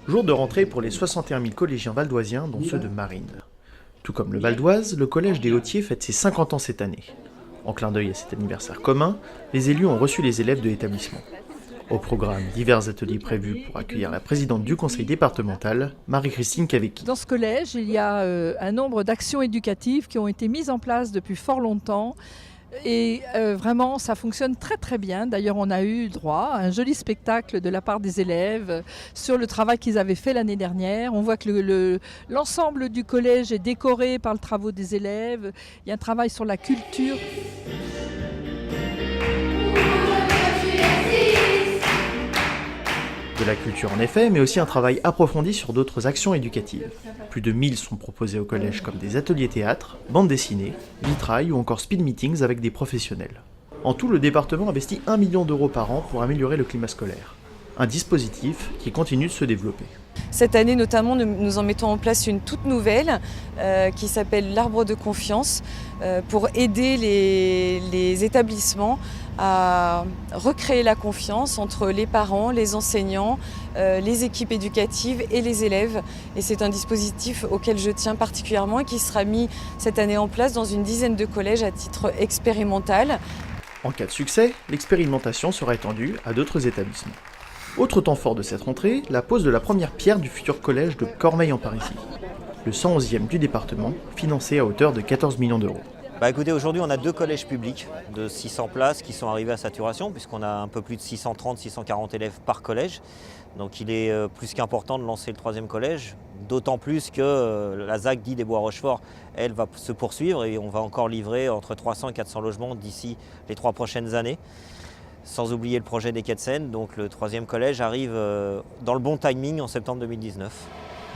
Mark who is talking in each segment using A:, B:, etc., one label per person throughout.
A: Jour de rentrée pour les 61 000 collégiens valdoisiens, dont ceux de Marines. Tout comme le Val d'Oise, le collège des Hautiers fête ses 50 ans cette année. En clin d'œil à cet anniversaire commun, les élus ont reçu les élèves de l'établissement. Au programme, divers ateliers prévus pour accueillir la présidente du conseil départemental, Marie-Christine Cavecchi.
B: Dans ce collège, il y a un nombre d'actions éducatives qui ont été mises en place depuis fort longtemps. Et vraiment, ça fonctionne très très bien. D'ailleurs, on a eu droit à un joli spectacle de la part des élèves sur le travail qu'ils avaient fait l'année dernière. On voit que l'ensemble du collège est décoré par le travail des élèves. Il y a un travail sur la culture.
A: De la culture en effet, mais aussi un travail approfondi sur d'autres actions éducatives. Plus de 1000 sont proposés au collège comme des ateliers théâtre, bande dessinée, vitrail ou encore speed meetings avec des professionnels. En tout, le département investit 1 million d'euros par an pour améliorer le climat scolaire. Un dispositif qui continue de se développer.
C: Cette année notamment, nous en mettons en place une toute nouvelle qui s'appelle l'Arbre de confiance pour aider les établissements à recréer la confiance entre les parents, les enseignants, les équipes éducatives et les élèves. Et c'est un dispositif auquel je tiens particulièrement et qui sera mis cette année en place dans une dizaine de collèges à titre expérimental.
A: En cas de succès, l'expérimentation sera étendue à d'autres établissements. Autre temps fort de cette rentrée, la pose de la première pierre du futur collège de Cormeilles-en-Parisis, le 111e du département, financé à hauteur de 14 millions d'euros.
D: Écoutez, aujourd'hui on a 2 collèges publics de 600 places qui sont arrivés à saturation puisqu'on a un peu plus de 630-640 élèves par collège. Donc il est plus qu'important de lancer le 3e collège, d'autant plus que la ZAC dit des Bois-Rochefort, elle va se poursuivre et on va encore livrer entre 300 et 400 logements d'ici les 3 prochaines années. Sans oublier le projet des Quais de Seine, donc le 3e collège arrive dans le bon timing en septembre 2019.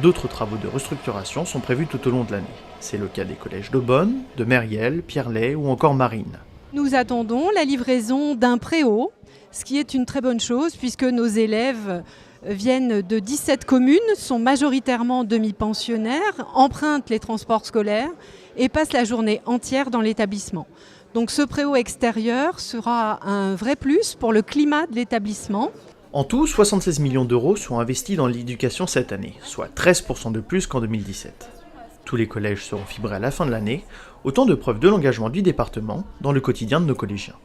A: D'autres travaux de restructuration sont prévus tout au long de l'année. C'est le cas des collèges d'Aubonne, de Meriel, Pierrelet ou encore Marines.
E: Nous attendons la livraison d'un préau, ce qui est une très bonne chose puisque nos élèves viennent de 17 communes, sont majoritairement demi-pensionnaires, empruntent les transports scolaires et passent la journée entière dans l'établissement. Donc ce préau extérieur sera un vrai plus pour le climat de l'établissement.
A: En tout, 76 millions d'euros sont investis dans l'éducation cette année, soit 13% de plus qu'en 2017. Tous les collèges seront fibrés à la fin de l'année, autant de preuves de l'engagement du département dans le quotidien de nos collégiens.